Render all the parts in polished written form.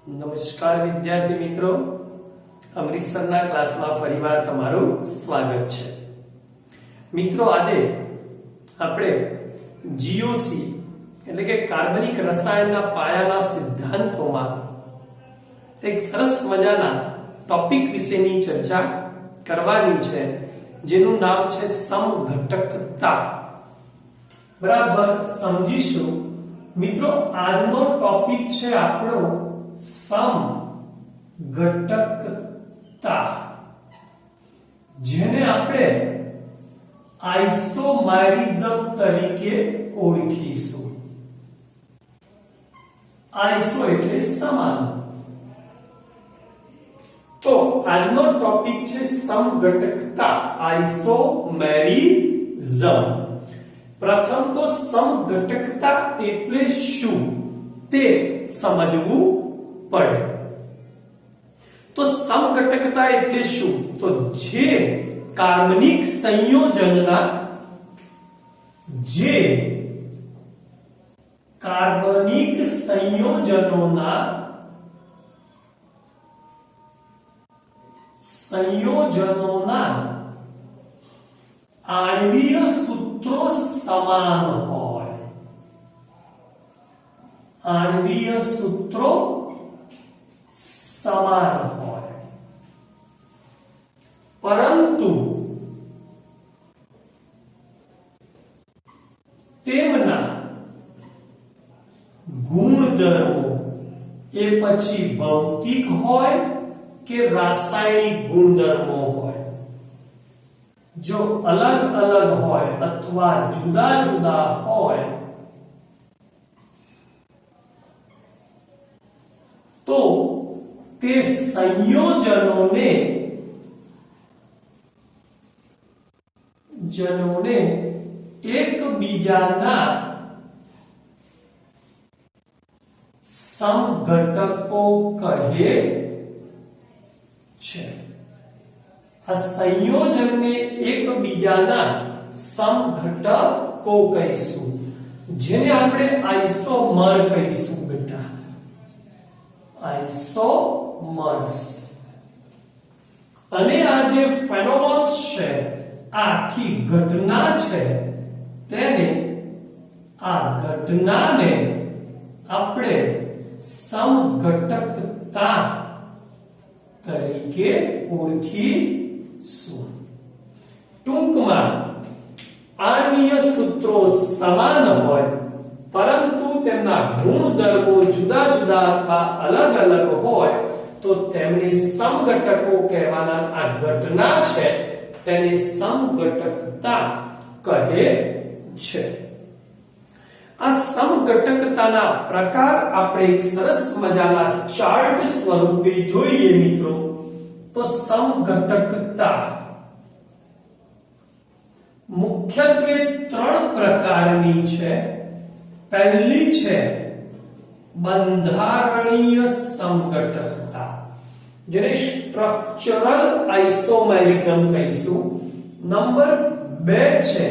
નમસ્કાર વિદ્યાર્થી મિત્રો, અમૃતસરના ક્લાસમાં ફરીવાર તમારું સ્વાગત છે. મિત્રો, આજે આપણે GOC એટલે કે કાર્બનિક રસાયણના પાયાના સિદ્ધાંતોમાં એક સરસ મજાના ટોપિક વિશેની ચર્ચા કરવાની છે, જેનું નામ છે સમઘટકતા. બરાબર સમજીશું મિત્રો. આજનો ટોપિક છે આપણો સમઘટકતા, જેને આપણે આઇસોમેરિઝમ તરીકે ઓળખીશું. આઇસો એટલે સમાન. તો આજનો ટોપિક છે સમઘટકતા, આઇસોમેરિઝમ. પ્રથમ તો સમઘટકતા એટલે શું તે સમજવું પડે. તો સમઘટકતા એટલે શું? તો જે કાર્બનિક સંયોજનના આણ્વીય સૂત્રો સમાન હોય. આણ્વીય સૂત્રો સમાન હોય, પરંતુ તેમના ગુણધર્મો એ પછી ભૌતિક હોય કે રાસાયણિક ગુણધર્મો હોય, જો અલગ અલગ હોય અથવા જુદા જુદા હોય તો તે સંયોજનોને એકબીજાના સમઘટકો કહે છે. આ સંયોજનને એકબીજાના સમઘટકો કહીશું, જેને આપણે આઇસોમર કહીશું. બેટા, આઇસોમર્સ. અને આ જે ફેનોમેનોન્સ છે, આ આખી ઘટના છે, આ ઘટનાને આપણે સમઘટકતા તરીકે ઓળખીશું. ટૂંકમાં આણ્વીય સૂત્રો સમાન હોય, પરંતુ તેમના ગુણધર્મો જુદા જુદા અથવા અલગ અલગ હોય તો તેમને સમઘટકો કહેવાના. આ ઘટના છે તેને સમઘટકતા કહે છે. આ સમઘટકતાના પ્રકાર આપણે એક સરસ મજાના ચાર્ટ સ્વરૂપે જોઈએ મિત્રો. તો સમઘટકતા મુખ્યત્વે 3 પ્રકારની છે. પહેલી છે બંધારણીય સમઘટકતા, જેને સ્ટ્રક્ચરલ આઇસોમેરિઝમ કહીશું. નંબર 2 છે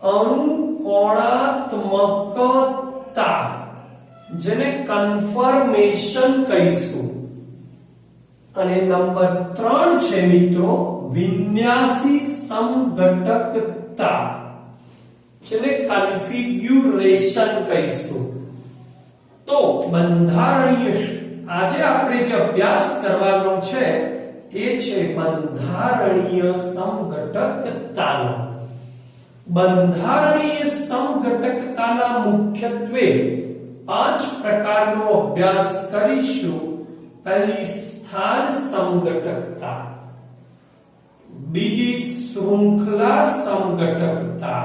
અણુકોણાત્મકતા, જેને કન્ફર્મેશન કહીશું. અને નંબર 3 છે મિત્રો વિન્યાસી સમઘટકતા, જેને કન્ફિગ્યુરેશન કહીશું. તો બંધારણીય, આજે આપણે જે અભ્યાસ કરવાનો છે એ છે બંધારણીય સમઘટકતાનો. બંધારણીય સમઘટકતાના મુખ્યત્વે 5 પ્રકારનો અભ્યાસ કરીશું. પહેલી સ્થાન સમઘટકતા, બીજી શૃંખલા સમઘટકતા,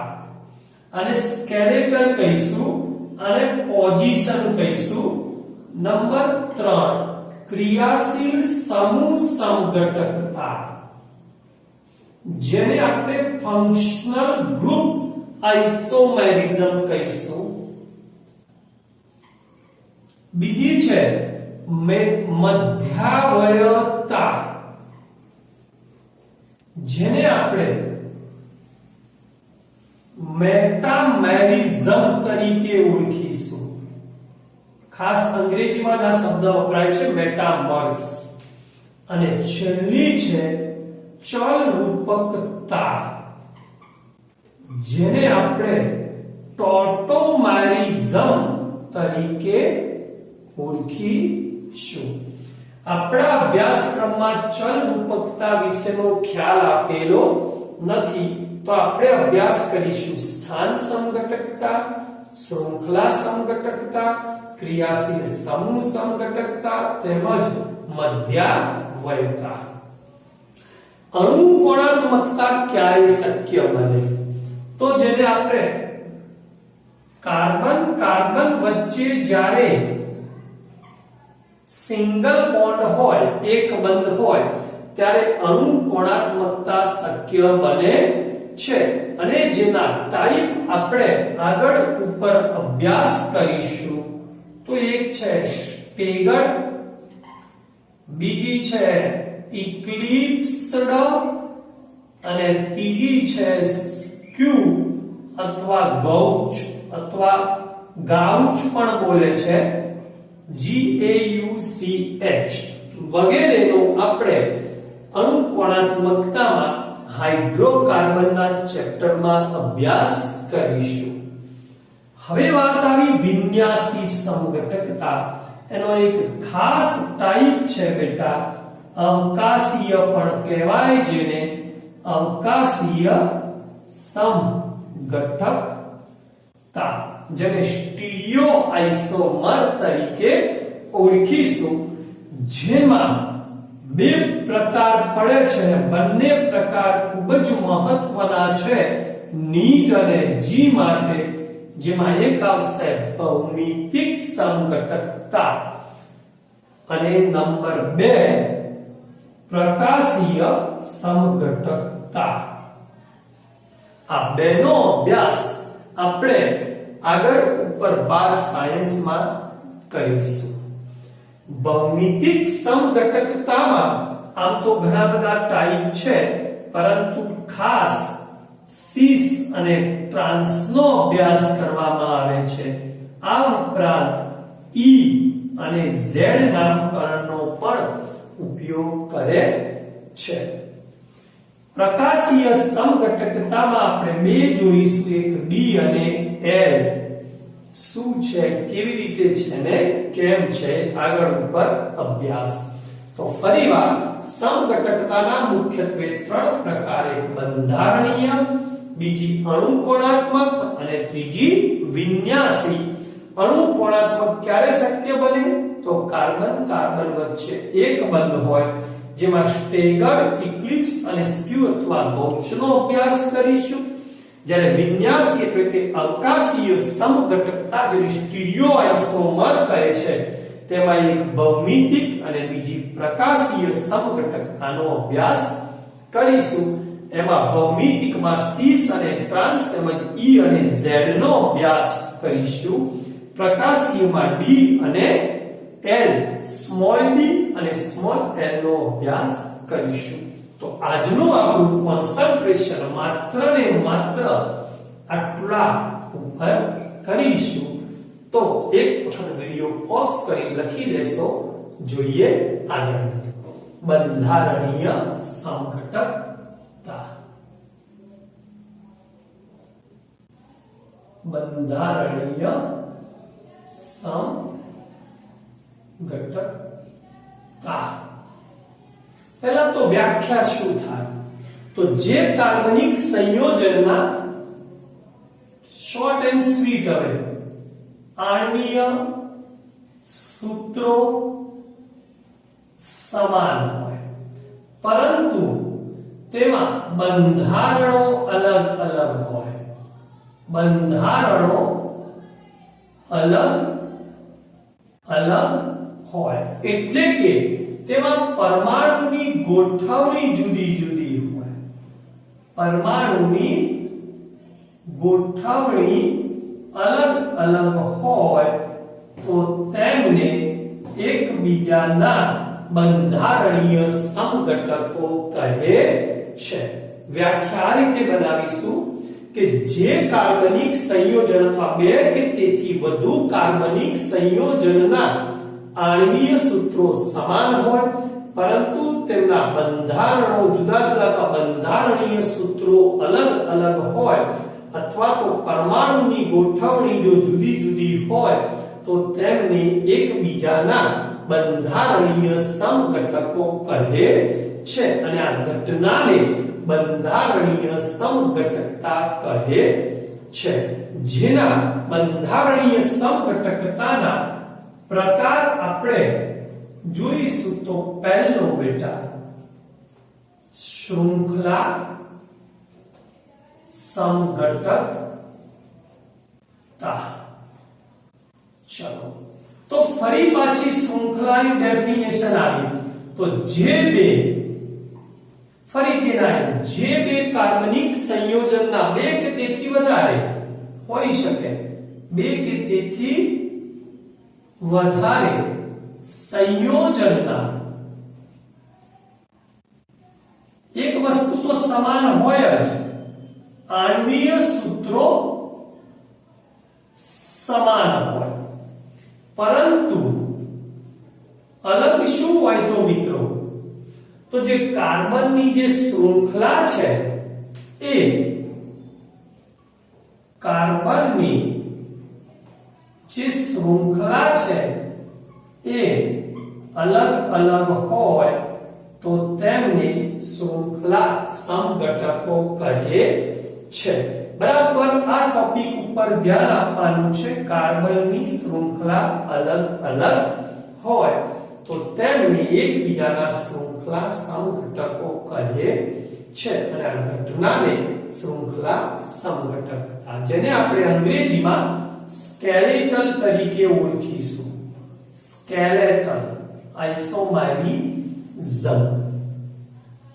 અને સ્કેલેટલ કહીશું, અને પોઝિશન કહીશું. નંબર 3 ક્રિયાશીલ સમૂહ સમઘટકતા, જેને આપણે ફંક્શનલ ગ્રુપ આઇસોમેરિઝમ કહીશું. બીજી છે મધ્યાવયવતા, જેને આપણે મેટામેરિઝમ તરીકે ઓળખીશું. ખાસ અંગ્રેજીમાં આ શબ્દ વપરાય છે મેટામર્સ. અને છેલ્લી છે ચલ રૂપકતા, જેને આપણે ટોટોમેરિઝમ તરીકે ઓળખીશું. આપણા અભ્યાસક્રમમાં ચલ રૂપકતા વિશેનો ખ્યાલ આપેલો નથી, તો આપણે અભ્યાસ કરીશું સ્થાન સમઘટકતા, શૃંખલા સમઘટકતા, ક્રિયાશીલ સમૂહ સમઘટકતા તેમજ મધ્યાવયતા. અણુકોણાત્મકતા ક્યારે શક્ય બને? તો જેને આપણે કાર્બન વચ્ચે જ્યારે સિંગલ બોન્ડ હોય, એક બંધ હોય, ત્યારે અણુકોણાત્મકતા શક્ય બને છે. અને જેના ટાઈપ આપણે આગળ ઉપર અભ્યાસ કરીશું. તો એક છે સ્ટેગર્ડ, બીજી છે ઇક્લિપ્સ્ડ અને ત્રીજી છે સ્ક્યુ અથવા ગૌચ અથવા ગાઉચ પણ બોલે છે, GAUCH વગેરેનો આપણે અણુકોણાત્મકતામાં હાઇડ્રોકાર્બનના ચેપ્ટરમાં અભ્યાસ કરીશું. હવે વાત આવી વિન્યાસી સમઘટકતા. એનો એક ખાસ ટાઈપ છે બેટા અવકાશીય પણ કહેવાય, જેને અવકાશીય સમઘટકતા, જેને સ્ટીરિયો આઇસોમર તરીકે ઓળખીશું. જેમાં બે પ્રકાર પડે છે, બંને પ્રકાર ખૂબ જ મહત્વના છે નીટ અને જી માટે. જેમાં એક આવશે ભૌમિતિક સમઘટકતા અને નંબર 2 પ્રકાશીય સમઘટકતા. આ બેનો અભ્યાસ આપણે આગળ ઉપર 12 સાયન્સમાં કરીશું. ભૌમિતિક સમઘટકતામાં આમ તો ઘણા બધા ટાઈપ છે, પરંતુ ખાસ સીસ અને ટ્રાન્સનો અભ્યાસ કરવામાં આવે છે. આ ઉપરાંત ઈ અને ઝેડ નામકરણનો પણ ઉપયોગ કરે છે. પ્રકાશીય સમઘટકતામાં આપણે બે જોઈશું, એક ડી અને એલ. શું છે, કેવી રીતે છે ને કેમ છે, આગળ ઉપર અભ્યાસ. તો ફરીવાર સમઘટકતાના મુખ્યત્વે 3 પ્રકાર, એક બંધારણીય, બીજી અણુકોણાત્મક અને ત્રીજી વિન્યાસી. અણુકોણાત્મક ક્યારે શક્ય બને? તો કાર્બન વચ્ચે એક બંધ હોય, જેમાં સ્ટેગર્ડ, ઇક્લિપ્સ અને સ્ક્યુ અથવા ગૌચનો અભ્યાસ કરીશું. જ્યારે વિન્યાસી એટલે કે અવકાશીય સમઘટકતા, જેને સ્ટીરિયો આઇસોમર કહે છે, તેમાં એક ભૌમિતિક અને બીજી પ્રકાશીય સમઘટકતાનો અભ્યાસ કરીશું. એમાં ભૌમિતિકમાં સીસ અને ટ્રાન્સ તેમજ ઈ અને ઝેડ નો અભ્યાસ કરીશું. પ્રકાશીયમાં ડી અને એલ, સ્મોલ ડી અને સ્મોલ એલ નો અભ્યાસ કરીશું. તો આજનું આપણું કોન્સન્ટ્રેશન માત્ર ને માત્ર આટલા ઉપર કરીશું. તો એક વખત વિડિયો પોઝ કરી લખી દેશો. જોઈએ આગળ. બંધારણીય સમઘટકતા. બંધારણીય સમઘટકતા. પહેલા તો વ્યાખ્યા શું થાય? તો જે કાર્બનિક સંયોજનના શોર્ટ એન્ડ સ્વીટ, હવે આણ્વીય સૂત્રો સમાન હોય, પરંતુ તેમાં બંધારણો અલગ અલગ હોય. બંધારણો અલગ અલગ હોય એટલે કે તેમાં પરમાણુની ગોઠવણી જુદી જુદી હોય. પરમાણુની ગોઠવણી અલગ અલગ હોય તો તેમને એકબીજાના બંધારણીય સમઘટકો કહે છે. વ્યાખ્યા આ રીતે બનાવીશું કે જે કાર્બનિક સંયોજન અથવા બે કે તેથી વધુ કાર્બનિક સંયોજનના આણ્વીય સૂત્રો સમાન હોય પરંતુ તેમના બંધારણો જુદા જુદા અથવા બંધારણીય સૂત્રો અલગ અલગ હોય અથવા તો પરમાણુની ગોઠવણી જો જુદી જુદી હોય તો તેમને એકબીજાના બંધારણીય સમઘટકો કહે છે અને આ ઘટનાને બંધારણીય સમઘટકતા કહે છે જેના બંધારણીય સમઘટકતાના પ્રકાર આપણે જોઈશું તો પહેલો બેટા શૃંખલા સમઘટકતા ચલો તો ફરી પાછી શૃંખલાની ડેફિનેશન આવી તો જે બે ફરીથી ના જે બે કાર્બનિક સંયોજનના બે કે તેથી વધારે હોઈ શકે બે કે તેથી વધારે સંયોજનના એક વસ્તુ તો સમાન હોય જ આણ્વીય સૂત્રો સમાન હોય પરંતુ અલગ શું હોય તો મિત્રો તો જે કાર્બનની જે શૃંખલા છે એ કાર્બનની જે શૃંખલા છે એ અલગ અલગ હોય તો તેમને શૃંખલા સમઘટકો કહે છે બરાબર આ ટોપિક ઉપર ધ્યાન આપવાનું છે કાર્બનની શૃંખલા અલગ અલગ હોય તો તેમને એકબીજાના શૃંખલા સમઘટકો કહે છે અને આ ઘટનાને શૃંખલા સમઘટકતા જેને આપણે અંગ્રેજીમાં સ્કેલેટલ તરીકે ઓળખીશું સ્કેલેટલ આઇસોમેરિઝમ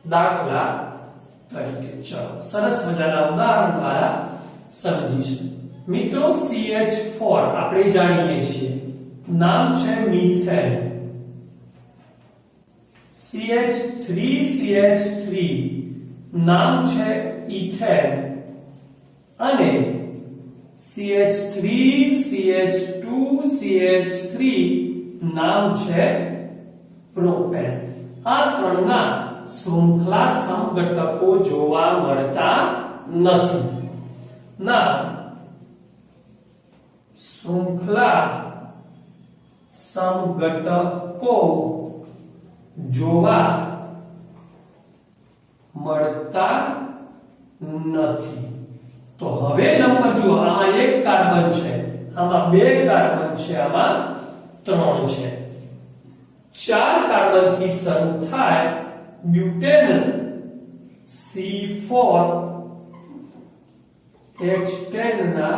દાખલા તરીકે ચલો સરસ મજાના ઉદાહરણ દ્વારા સમજીશું મિત્રો CH4 આપણે જાણીએ છીએ નામ છે મિથેન CH3 નામ છે ઇથેન અને CH3 CH2 CH3 નામ છે પ્રોપેન આ ત્રણના શૃંખલા સમઘટકો જોવા મળતા નથી ના શૃંખલા સમઘટકો જોવા મળતા નથી તો હવે નંબર જુઓ આમાં એક કાર્બન છે આમાં બે કાર્બન છે આમાં ત્રણ છે ચાર કાર્બન થી શરૂ થાય બ્યુટેન C4H10 ના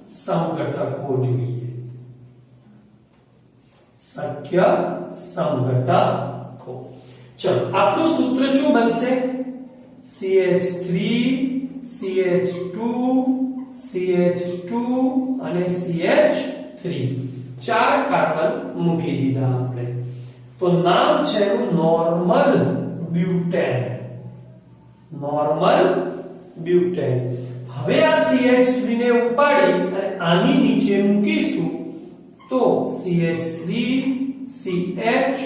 સમઘટકો જોઈએ શક્ય સમઘટકો ચલો આપણું સૂત્ર શું બનશે CH3 CH2 CH2 અને CH3 ચાર કાર્બન મૂકી દીધા આપણે તો નામ છે એનું નોર્મલ બ્યુટેન હવે આ CH3 ને ઉપાડી અને આની નીચે મૂકીશું તો CH3 CH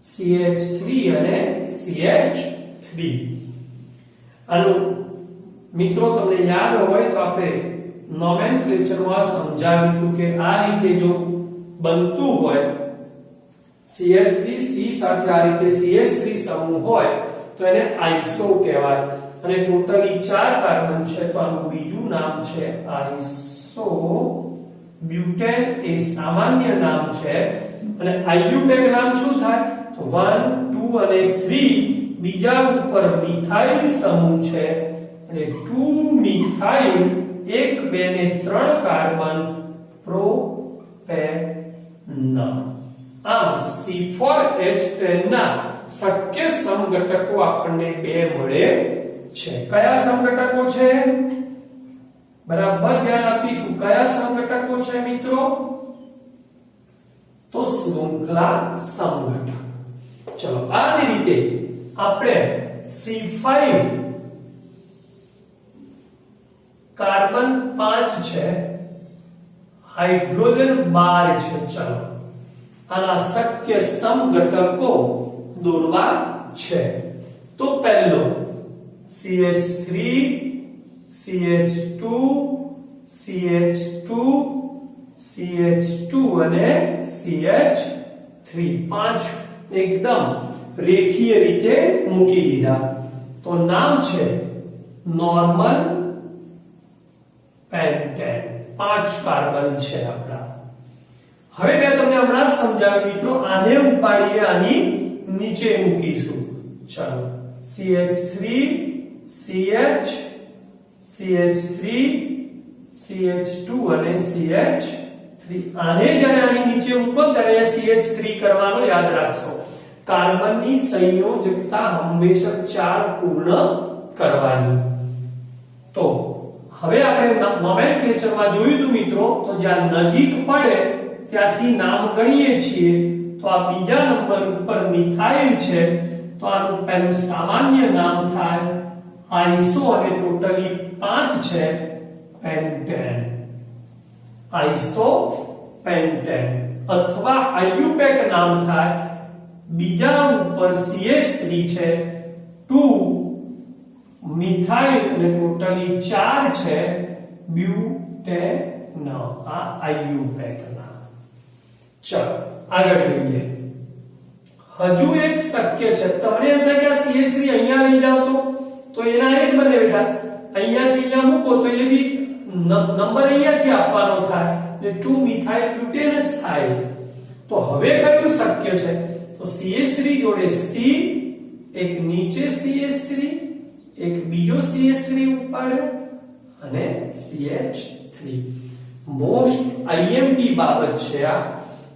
CH3 અને CH3 આનું મિત્રો તમને યાદ હોય તો આપણે નોમેનક્લેચરમાં સમજાવ્યું હતું કે આ રીતે જો બનતું હોય CH3 C સાથે આ રીતે CH3 સમૂહ હોય તો એને આઇસો કહેવાય અને ટોટલી 4 કાર્બન છે તો આનું બીજું નામ છે આઇસો બ્યુટેન એ સામાન્ય નામ છે અને આઇબ્યુટેન નામ શું થાય તો 1 2 અને 3 બીજા ઉપર મિથાઇલ સમૂહ છે અને 2 મિથાઇલ 1 2 ને 3 કાર્બન પ્રોપેન આમ C4H10 ના શક્ય સમઘટકો આપણને બે મળે છે કયા સમઘટકો છે બરાબર ધ્યાન આપીશું કયા સમઘટકો છે મિત્રો તો શૃંખલા સમઘટક ચલો આ રીતે આપણે C5 કાર્બન 5 છે, હાઇડ્રોજન 12 છે. ચલો આના શક્ય સમઘટકો દોરવા છે. તો પહેલો CH3 CH2 CH2 CH2 અને CH3 પાંચ એકદમ રેખીય રીતે મૂકી દીધા. તો નામ છે નોર્મલ પેન્ટેન. 5 કાર્બન છે આપણા. હવે મેં તમને હમણાં સમજાવ્યું મિત્રો, આને ઉપાડીને આની નીચે મૂકીશું. ચાલો CH3 CH CH3 CH2 અને CH3. આને જ્યારે આની નીચે મૂકો ત્યારે CH3 કરવાનો યાદ રાખશો. કાર્બનની સંયોજકતા હંમેશા 4 પૂર્ણ કરવાની. તો હવે આપણે નોમેનક્લેચરમાં જોયું હતું મિત્રો, તો જ્યાં નજીક પડે ત્યાંથી નામ ગણીએ છીએ. તો આ બીજા નંબર ઉપર મિથાઇલ છે, તો આનું પહેલું સામાન્ય નામ થાય આઇસો અને ટોટલી 5 છે પેન્ટેન. Iso pentane. અથવા આઈયુપેક નામ થાય. બીજા ઉપર CH3 છે 2 મિથાઇલ અને ટોટલી 4 છે બ્યુટેન. આ આઈયુપેક નામ. ચલો આગળ જોઈએ. હજુ એક શક્ય છે. તમને એમ થાય કે આ CH3 અહીંયા લઈ જાવ તો એના એ જ બને બેટા. અહીંયાથી અહીંયા મૂકો તો એ બી નંબર અહીંયાથી આપવાનો થાય એટલે 2 મિથાઇલ બ્યુટેન જ થાય. તો હવે કયું શક્ય છે? તો CH3 જોડે C, એક નીચે CH3, એક બીજો CH3 ઉપાડ્યો અને CH3. મોસ્ટ IMP બાબત છે આ.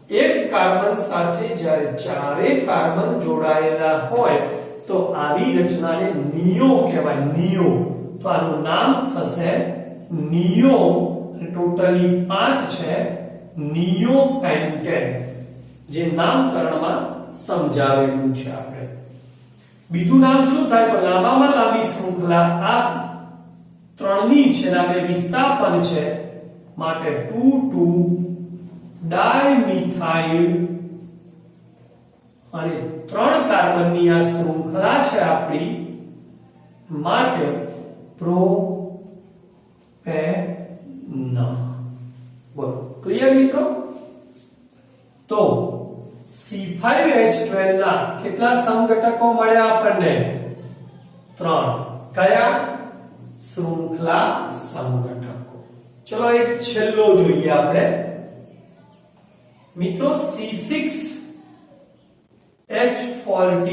એક કાર્બન સાથે જ્યારે ચારે કાર્બન જોડાયેલા હોય તો આવી રચનાને નિયો કહેવાય. નિયો. તો આનું નામ થશે નિયો. ટોટલી 5 છે નિયો પેન્ટેન, જે નામકરણમાં સમજાવેલું છે આપણે. બીજું નામ શું થાય? તો લાંબામાં લાંબી શૃંખલા આ ત્રણની છે, ના બે વિસ્થાપન છે માટે 2,2 ડાયમિથાઇલ અને 3 કાર્બનની આ શૃંખલા છે આપણી માટે પ્રોપેન. બોલો ક્લિયર મિત્રો? તો C5H12 ના કેટલા સમઘટકો મળ્યા આપણને? 3. કયા? શૃંખલા સમઘટકો. ચલો એક છેલ્લો જોઈએ આપણે મિત્રો. C6H14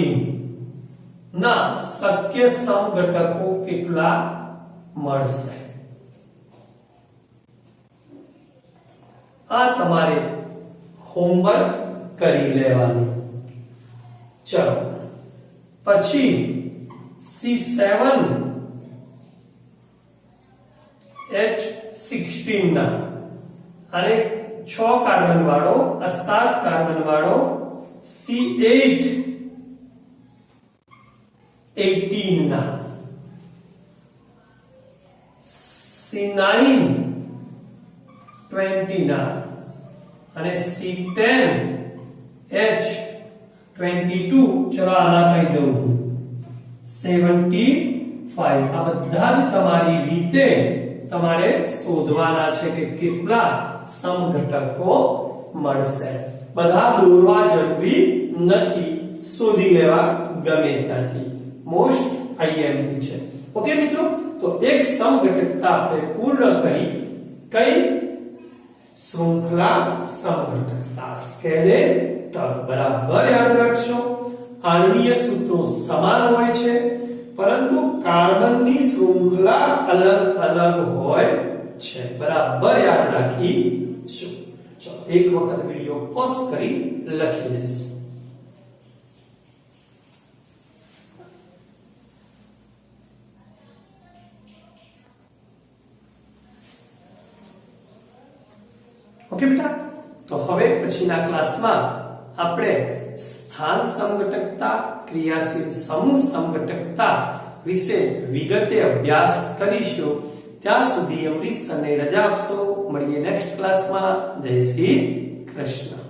ના શક્ય સમઘટકો કેટલા મળશે? આ તમારે હોમવર્ક કરી લેવાનું. ચલો પછી C7H16 ના અને 6 કાર્બન વાળો, આ 7 કાર્બન વાળો C818 ના, C920 ના અને C10H22. ચલો આના કઈ દઉં 75. આ બધા જ તમારી રીતે તમારે શોધવાના છે કે કેટલા સમઘટકો મળશે. બધા દોરવા જરૂરી નથી, શોધી લેવા ગમે ત્યાંથી. મોસ્ટ IMP છે. ઓકે મિત્રો? તો એક સમઘટકતા આપણે પૂર્ણ કરી. કઈ? શૃંખલા સમઘટકતા, સ્કેલેટલ. બરાબર યાદ રાખશો. આણ્વીય સૂત્રો સમાન હોય છે પરંતુ કાર્બનની શૃંખલા અલગ અલગ હોય છે. બરાબર યાદ રાખીશું. ચલો એક વખત વિડિયો પોઝ કરી લખી લેશું. ઓકે બેટા? તો હવે પછીના ક્લાસમાં આપણે સ્થાન સમઘટકતા, ક્રિયાશીલ સમૂહ સમઘટકતા વિશે વિગતે અભ્યાસ કરીશું. ત્યાં સુધી અમરીશ સરને રજા આપશો. મળીએ નેક્સ્ટ ક્લાસમાં. જય શ્રી કૃષ્ણ.